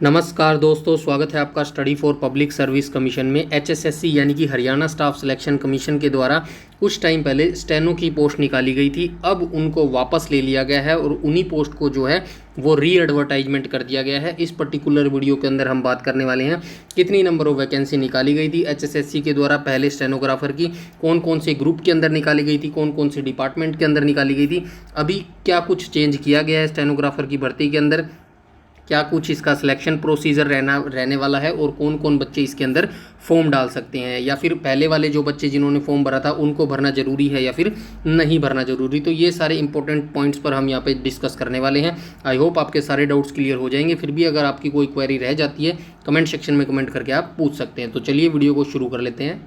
नमस्कार दोस्तों, स्वागत है आपका study for public service commission में। एचएसएससी यानी कि हरियाणा स्टाफ सिलेक्शन कमीशन के द्वारा कुछ टाइम पहले स्टेनो की पोस्ट निकाली गई थी। अब उनको वापस ले लिया गया है और उन्हीं पोस्ट को जो है वो री एडवर्टाइजमेंट कर दिया गया है। इस पर्टिकुलर वीडियो के अंदर हम बात करने वाले हैं कितनी नंबर ऑफ वैकेंसी निकाली गई थी एचएसएससी के द्वारा पहले स्टेनोग्राफर की, कौन कौन से ग्रुप के अंदर निकाली गई थी, कौन कौन से डिपार्टमेंट के अंदर निकाली गई थी, अभी क्या कुछ चेंज किया गया है स्टेनोग्राफर की भर्ती के अंदर, क्या कुछ इसका सिलेक्शन प्रोसीजर रहने वाला है और कौन कौन बच्चे इसके अंदर फॉर्म डाल सकते हैं, या फिर पहले वाले जो बच्चे जिन्होंने फॉर्म भरा था उनको भरना जरूरी है या फिर नहीं भरना जरूरी। तो ये सारे इंपॉर्टेंट पॉइंट्स पर हम यहाँ पे डिस्कस करने वाले हैं। आई होप आपके सारे डाउट्स क्लियर हो जाएंगे। फिर भी अगर आपकी कोई क्वेरी रह जाती है कमेंट सेक्शन में कमेंट करके आप पूछ सकते हैं। तो चलिए वीडियो को शुरू कर लेते हैं।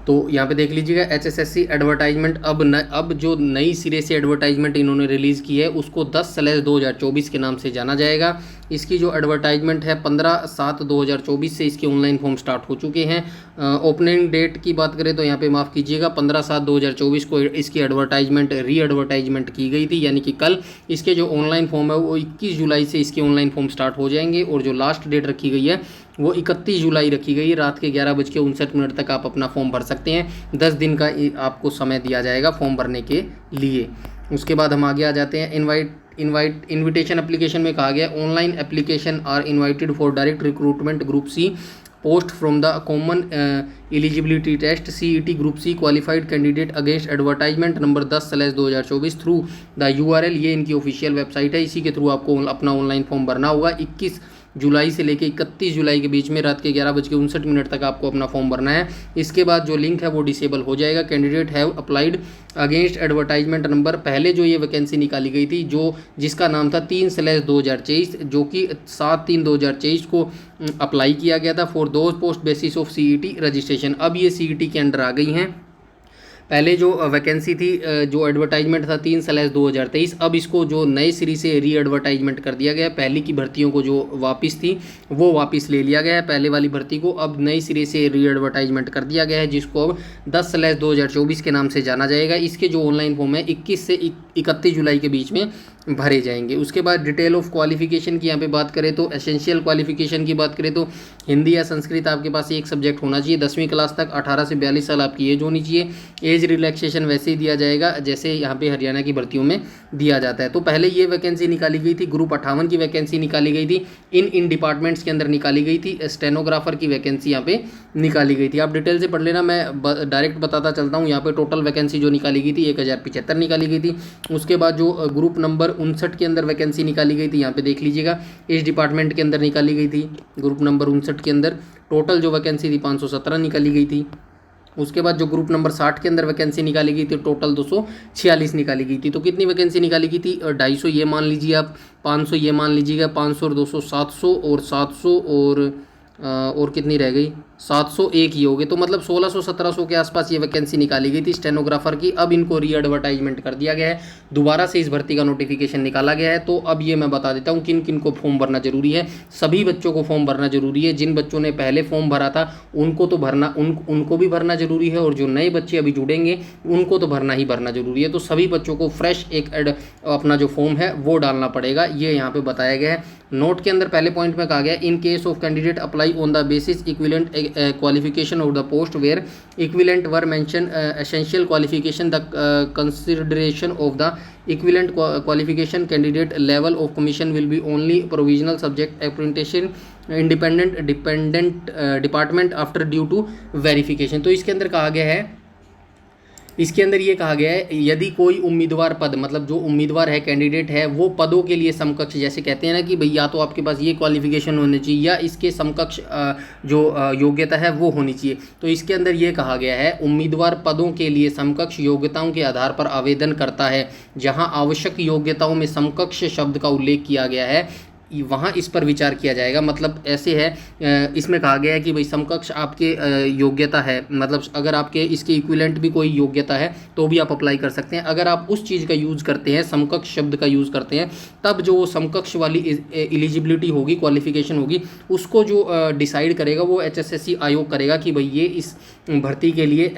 तो यहाँ पे देख लीजिएगा एचएसएससी एडवर्टाइजमेंट अब जो नई सिरे से एडवर्टाइजमेंट इन्होंने रिलीज़ की है उसको 10/2024 के नाम से जाना जाएगा। इसकी जो एडवर्टाइजमेंट है 15/7/2024 से इसके ऑनलाइन फॉर्म स्टार्ट हो चुके हैं। ओपनिंग डेट की बात करें तो यहाँ पे माफ़ कीजिएगा 15/7/2024 को इसकी एडवर्टाइजमेंट री एडवर्टाइजमेंट की गई थी, यानी कि कल। इसके जो ऑनलाइन फॉर्म है वो 21 जुलाई से इसके ऑनलाइन फॉर्म स्टार्ट हो जाएंगे और जो लास्ट डेट रखी गई है वो 31 जुलाई रखी गई है। रात के 11:59 तक आप अपना फॉर्म भर सकते हैं। 10 दिन का आपको समय दिया जाएगा फॉर्म भरने के लिए। उसके बाद हम आगे आ जाते हैं। इनविटेशन एप्लीकेशन में कहा गया online application are invited for direct recruitment group C post from the common eligibility test CET group C qualified candidate against advertisement number 10/2024 through the URL। ये इनकी ऑफिशियल वेबसाइट है, इसी के थ्रू आपको अपना ऑनलाइन फॉर्म भरना होगा। 21 जुलाई से लेकर 31 जुलाई के बीच में रात के 11:59 तक आपको अपना फॉर्म भरना है। इसके बाद जो लिंक है वो डिसेबल हो जाएगा। Candidate have applied against advertisement number, पहले जो ये वैकेंसी निकाली गई थी जिसका नाम था 3/2023, जो कि 7/3/2023 को अप्लाई किया गया था for those post basis of CET registration. अब ये CET के अंडर आ गई हैं। पहले जो वैकेंसी थी, जो एडवर्टाइजमेंट था 3/2023, अब इसको जो नए सिरे से री एडवर्टाइजमेंट कर दिया गया है। पहले की भर्तियों को जो वापस थी वो वापस ले लिया गया है, पहले वाली भर्ती को अब नई सिरे से री एडवर्टाइजमेंट कर दिया गया है, जिसको अब 10/2024 के नाम से जाना जाएगा। इसके जो ऑनलाइन फॉर्म है 21 से 31 जुलाई के बीच में भरे जाएंगे। उसके बाद डिटेल ऑफ क्वालिफिकेशन की यहाँ पे बात करें तो एसेंशियल क्वालिफिकेशन की बात करें तो हिंदी या संस्कृत आपके पास एक सब्जेक्ट होना चाहिए। 10वीं क्लास तक 18 से 42 साल आपकी एज होनी चाहिए। एज रिलैक्सेशन वैसे ही दिया जाएगा जैसे यहाँ पे हरियाणा की भर्तियों में दिया जाता है। तो पहले ये वैकेंसी निकाली गई थी, ग्रुप 58 की वैकेंसी निकाली गई थी, इन डिपार्टमेंट्स के अंदर निकाली गई थी। स्टेनोग्राफर की वैकेंसी यहाँ पे निकाली गई थी। आप डिटेल से पढ़ लेना, मैं डायरेक्ट बताता चलता हूँ। यहाँ पे टोटल वैकेंसी जो निकाली गई थी 1075 निकाली गई थी। उसके बाद जो ग्रुप नंबर 59 के अंदर वैकेंसी निकाली गई थी, यहाँ पे देख लीजिएगा इस डिपार्टमेंट के अंदर निकाली गई थी। ग्रुप नंबर 59 के अंदर टोटल जो वैकेंसी थी 517 निकाली गई थी। उसके बाद जो ग्रुप नंबर 60 के अंदर वैकेंसी निकाली गई थी टोटल 246 निकाली गई थी। तो कितनी वैकेंसी निकाली गई थी? 250 ये मान लीजिए आप, 500 ये मान लीजिएगा, 500 और 200 700 और 700 और कितनी रह गई? 701 ही हो गए। तो मतलब 1600-1700 के आसपास ये वैकेंसी निकाली गई थी स्टेनोग्राफर की। अब इनको री एडवर्टाइजमेंट कर दिया गया है, दोबारा से इस भर्ती का नोटिफिकेशन निकाला गया है। तो अब ये मैं बता देता हूँ किन किन को फॉर्म भरना जरूरी है। सभी बच्चों को फॉर्म भरना जरूरी है। जिन बच्चों ने पहले फॉर्म भरा था उनको तो भरना उनको भी भरना जरूरी है, और जो नए बच्चे अभी जुड़ेंगे उनको तो भरना ही भरना जरूरी है। तो सभी बच्चों को फ्रेश अपना जो फॉर्म है वो डालना पड़ेगा, ये यहाँ पे बताया गया है। नोट के अंदर पहले पॉइंट में कहा गया in case of candidate apply on the basis equivalent qualification of the post where equivalent were mention essential qualification the consideration of the equivalent qualification candidate level of commission will be only provisional subject apprentice independent department after due to verification। तो इसके अंदर कहा गया है, इसके अंदर ये कहा गया है यदि कोई उम्मीदवार पद, मतलब जो उम्मीदवार है कैंडिडेट है वो पदों के लिए समकक्ष, जैसे कहते हैं ना कि भाई या तो आपके पास ये क्वालिफिकेशन होनी चाहिए या इसके समकक्ष जो योग्यता है वो होनी चाहिए। तो इसके अंदर ये कहा गया है उम्मीदवार पदों के लिए समकक्ष योग्यताओं के आधार पर आवेदन करता है। जहां आवश्यक योग्यताओं में समकक्ष शब्द का उल्लेख किया गया है वहाँ इस पर विचार किया जाएगा। मतलब ऐसे है, इसमें कहा गया है कि भाई समकक्ष आपके योग्यता है, मतलब अगर आपके इसके इक्विवेलेंट भी कोई योग्यता है तो भी आप अप्लाई कर सकते हैं। अगर आप उस चीज़ का यूज़ करते हैं, समकक्ष शब्द का यूज़ करते हैं, तब जो समकक्ष वाली एलिजिबिलिटी होगी, क्वालिफिकेशन होगी, उसको जो डिसाइड करेगा वो HSSC आयोग करेगा कि भाई ये इस भर्ती के लिए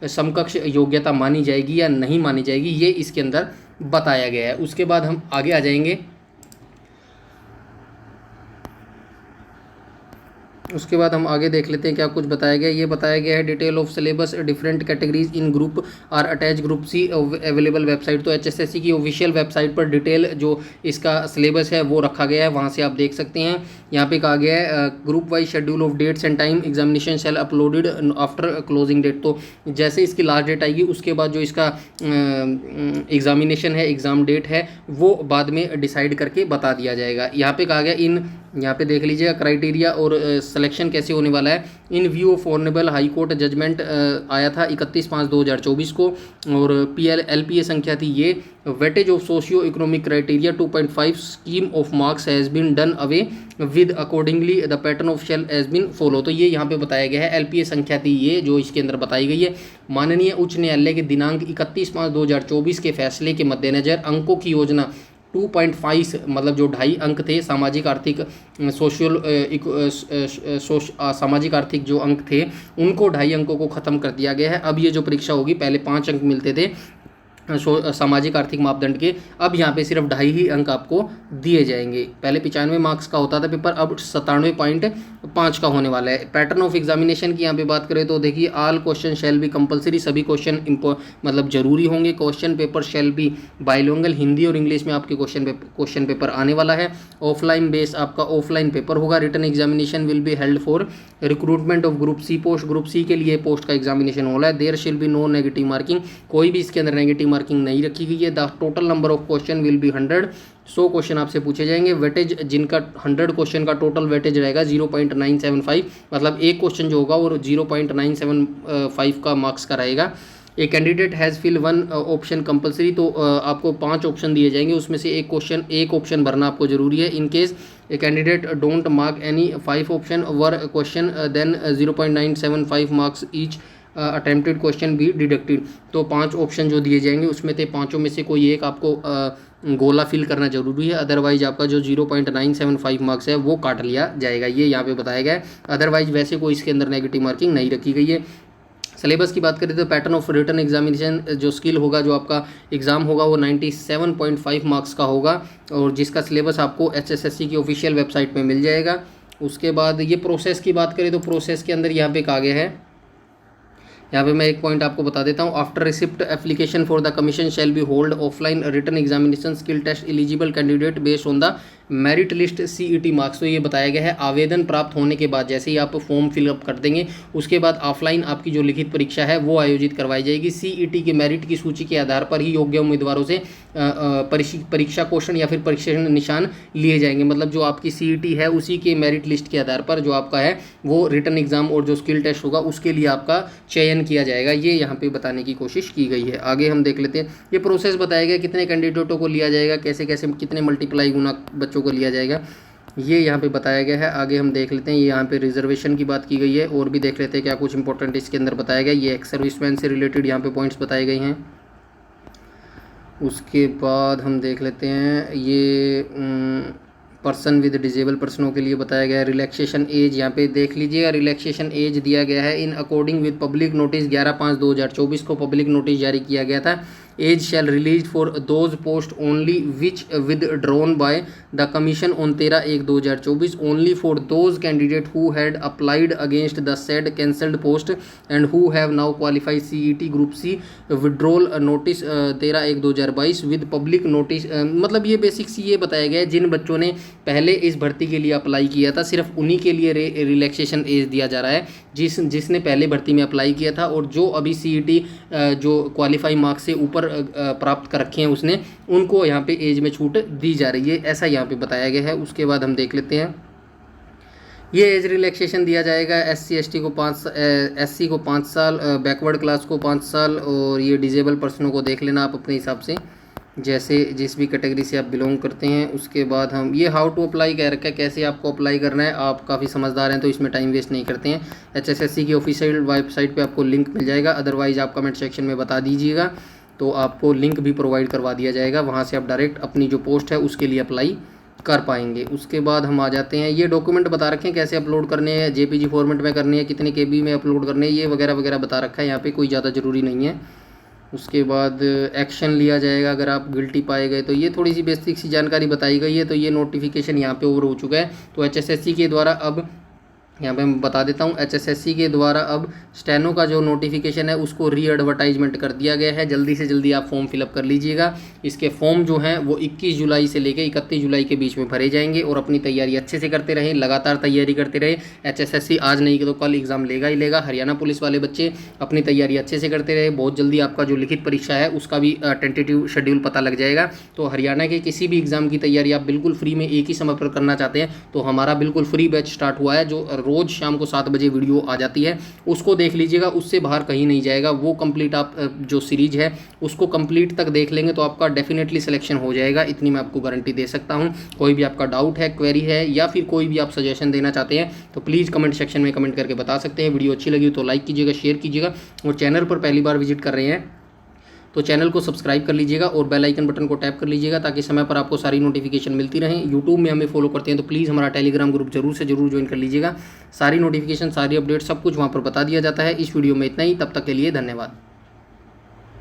समकक्ष योग्यता मानी जाएगी या नहीं मानी जाएगी, ये इसके अंदर बताया गया है। उसके बाद हम आगे आ जाएंगे। उसके बाद हम आगे देख लेते हैं क्या कुछ बताया गया। ये बताया गया है detail of syllabus different categories in group are attach group C available website. तो एचएसएससी की ऑफिशियल वेबसाइट पर डिटेल जो इसका सिलेबस है वो रखा गया है, वहाँ से आप देख सकते हैं। यहाँ पे कहा गया है group wise schedule of dates and time examination shall uploaded after closing date. तो जैसे इसकी लास्ट डेट आएगी उसके बाद जो इसका एग्जामिनेशन है, एग्ज़ाम डेट है, वो बाद में डिसाइड करके बता दिया जाएगा। यहाँ पे कहा गया यहाँ पे देख लीजिएगा क्राइटेरिया और सिलेक्शन कैसे होने वाला है। In view of honourable high court judgement आया था 31/5/2024 को, और LPA संख्या थी ये। Weightage of socio economic criteria 2.5 scheme of marks has been done away with accordingly the pattern of shell has been follow. तो ये यहाँ पे बताया गया है। LPA संख्या थी ये जो इसके अंदर बताई गई है। माननीय उच्च न्यायालय के दिनांक 31/5/2024 के फैसले के मद्देनज़र अंकों की योजना 2.5 मतलब जो 2.5 अंक थे सामाजिक आर्थिक सामाजिक आर्थिक जो अंक थे उनको 2.5 अंकों को ख़त्म कर दिया गया है। अब ये जो परीक्षा होगी, पहले 5 अंक मिलते थे सामाजिक आर्थिक मापदंड के, अब यहाँ पे सिर्फ 2.5 ही अंक आपको दिए जाएंगे। पहले 95 मार्क्स का होता था पेपर, अब 97.5 का होने वाला है। पैटर्न ऑफ एग्जामिनेशन की यहाँ पे बात करें तो देखिए all question shall be compulsory, सभी क्वेश्चन मतलब जरूरी होंगे। Question paper shall be bilingual, Hindi और इंग्लिश में आपके क्वेश्चन पेपर आने वाला है। ऑफलाइन बेस आपका ऑफलाइन पेपर होगा। Written examination will be held for recruitment of group C post, group C के लिए पोस्ट का एग्जामिनेशन हो रहा है। देयर शिल बी नो नेगेटिव मार्किंग, कोई भी इसके अंदर नेगेटिव मार्किंग नहीं रखी गई है। The total number of question will be 100 question आपसे पूछे जाएंगे। वेटेज जिनका 100 क्वेश्चन का टोटल वेटेज रहेगा 0.975, मतलब एक क्वेश्चन जो होगा वो 0.975 का मार्क्स का रहेगा। A candidate has fill 1 option compulsory, तो आपको 5 ऑप्शन दिए जाएंगे, उसमें से एक ऑप्शन भरना आपको जरूरी है। In case a candidate don't mark any 5 option were question then 0.975 marks each attempted question भी डिडक्टेड। तो 5 ऑप्शन जो दिए जाएंगे उसमें से 5 में से कोई एक आपको गोला फिल करना जरूरी है, अदरवाइज आपका जो 0.975 मार्क्स है वो काट लिया जाएगा। ये यहाँ पे बताया गया है। अदरवाइज वैसे कोई इसके अंदर नेगेटिव मार्किंग नहीं रखी गई है। सिलेबस की बात करें तो पैटर्न ऑफ रिटन एग्जामिनेशन जो स्किल होगा, जो आपका एग्ज़ाम होगा वो 97.5 मार्क्स का होगा, और जिसका सिलेबस आपको एचएसएससी की ऑफिशियल वेबसाइट में मिल जाएगा। उसके बाद ये प्रोसेस की बात करें तो प्रोसेस के अंदर यहाँ पे कहा गया है, यहाँ पे मैं एक पॉइंट आपको बता देता हूँ। After receipt application for the commission shall be hold offline written examination skill test eligible candidate based on the merit list CET marks. तो ये बताया गया है आवेदन प्राप्त होने के बाद, जैसे ही आप फॉर्म फिलअप कर देंगे उसके बाद ऑफलाइन आपकी जो लिखित परीक्षा है वो आयोजित करवाई जाएगी। CET के मेरिट की सूची के आधार पर ही योग्य उम्मीदवारों से परीक्षा क्वेश्चन या फिर परीक्षा निशान लिए जाएंगे। मतलब जो आपकी CET है उसी के मेरिट लिस्ट के आधार पर जो आपका है वो रिटन एग्जाम और जो स्किल टेस्ट होगा उसके लिए आपका चयन किया जाएगा। ये यहाँ पे बताने की कोशिश की गई है। आगे हम देख लेते हैं, ये प्रोसेस बताया गया कितने कैंडिडेटों को लिया जाएगा, कैसे कैसे कितने मल्टीप्लाई गुना बच्चों को लिया जाएगा, ये यहाँ पे बताया गया है। आगे हम देख लेते हैं, ये यहाँ पे रिजर्वेशन की बात की गई है, और भी देख लेते हैं क्या कुछ इंपॉर्टेंट इसके अंदर बताया गया। ये एक्स सर्विसमैन से रिलेटेड यहाँ पे पॉइंट्स बताए गए हैं। उसके बाद हम देख लेते हैं, ये पर्सन विद डिजेबल पर्सनों के लिए बताया गया है। रिलैक्सेशन एज यहाँ पे देख लीजिएगा, रिलैक्सेशन एज दिया गया है in according with public notice 11/5/2024 को पब्लिक नोटिस जारी किया गया था। Age shall release for those post only which withdrawn by the commission on 13/1/2024 only for those candidate who had applied against the said cancelled post and who have now qualified CET group C withdrawal notice 13/1/2022 with public notice. मतलब ये basic सी ये बताया गया है जिन बच्चों ने पहले इस भर्ती के लिए अप्लाई किया था सिर्फ उन्हीं के लिए रिलैक्सेशन एज दिया जा रहा है, जिसने पहले भर्ती में अप्लाई किया था और जो अभी CET जो क्वालिफाई मार्क्स से ऊपर प्राप्त कर रखे हैं उसने, उनको यहाँ पे एज में छूट दी जा रही है, ऐसा यहाँ पे बताया गया है। उसके बाद हम देख लेते हैं, ये एज रिलैक्सेशन दिया जाएगा SC/ST को 5 SC को 5 साल, बैकवर्ड क्लास को 5 साल, और ये डिजेबल पर्सनों को देख लेना आप अपने हिसाब से, जैसे जिस भी कैटेगरी से आप बिलोंग करते हैं। उसके बाद हम ये हाउ टू अप्लाई कह रखा है, कैसे आपको अप्लाई करना है। आप काफ़ी समझदार हैं तो इसमें टाइम वेस्ट नहीं करते हैं। HSSC की ऑफिशियल वेबसाइट पे आपको लिंक मिल जाएगा, अदरवाइज़ आप कमेंट सेक्शन में बता दीजिएगा तो आपको लिंक भी प्रोवाइड करवा दिया जाएगा, वहाँ से आप डायरेक्ट अपनी जो पोस्ट है उसके लिए अप्लाई कर पाएंगे। उसके बाद हम आ जाते हैं, ये डॉक्यूमेंट बता रखे हैं कैसे अपलोड करने हैं, JPG फॉर्मेट में करने हैं, कितने KB में अपलोड करने हैं, ये वगैरह वगैरह बता रखा है, यहाँ पे कोई ज़्यादा ज़रूरी नहीं है। उसके बाद एक्शन लिया जाएगा अगर आप गिल्टी पाए गए, तो ये थोड़ी सी बेसिक सी जानकारी बताई गई है। तो ये नोटिफिकेशन यहाँ पे ओवर हो चुका है। तो HSSC के द्वारा अब यहाँ पे मैं बता देता हूँ, एचएसएससी के द्वारा अब स्टेनो का जो नोटिफिकेशन है उसको री एडवर्टाइजमेंट कर दिया गया है। जल्दी से जल्दी आप फॉर्म फिलअप कर लीजिएगा। इसके फॉर्म जो हैं वो 21 जुलाई से लेकर 31 जुलाई के बीच में भरे जाएंगे और अपनी तैयारी अच्छे से करते रहें, लगातार तैयारी करते रहे। एचएसएससी आज नहीं तो कल एग्ज़ाम लेगा ही लेगा। हरियाणा पुलिस वाले बच्चे अपनी तैयारी अच्छे से करते रहे। बहुत जल्दी आपका जो लिखित परीक्षा है उसका भी टेंटेटिव शेड्यूल पता लग जाएगा। तो हरियाणा के किसी भी एग्ज़ाम की तैयारी आप बिल्कुल फ्री में एक ही समय पर करना चाहते हैं तो हमारा बिल्कुल फ्री बैच स्टार्ट हुआ है, जो रोज़ शाम को 7 बजे वीडियो आ जाती है, उसको देख लीजिएगा। उससे बाहर कहीं नहीं जाएगा वो कंप्लीट। आप जो सीरीज है उसको कंप्लीट तक देख लेंगे तो आपका डेफिनेटली सिलेक्शन हो जाएगा, इतनी मैं आपको गारंटी दे सकता हूं। कोई भी आपका डाउट है, क्वेरी है या फिर कोई भी आप सजेशन देना चाहते हैं तो प्लीज़ कमेंट सेक्शन में कमेंट करके बता सकते हैं। वीडियो अच्छी लगी तो लाइक कीजिएगा, शेयर कीजिएगा और चैनल पर पहली बार विजिट कर रहे हैं तो चैनल को सब्सक्राइब कर लीजिएगा और बेल आइकन बटन को टैप कर लीजिएगा ताकि समय पर आपको सारी नोटिफिकेशन मिलती रहें। यूट्यूब में हमें फॉलो करते हैं तो प्लीज़ हमारा टेलीग्राम ग्रुप जरूर से जरूर ज्वाइन कर लीजिएगा। सारी नोटिफिकेशन, सारी अपडेट सब कुछ वहाँ पर बता दिया जाता है। इस वीडियो में इतना ही, तब तक के लिए धन्यवाद।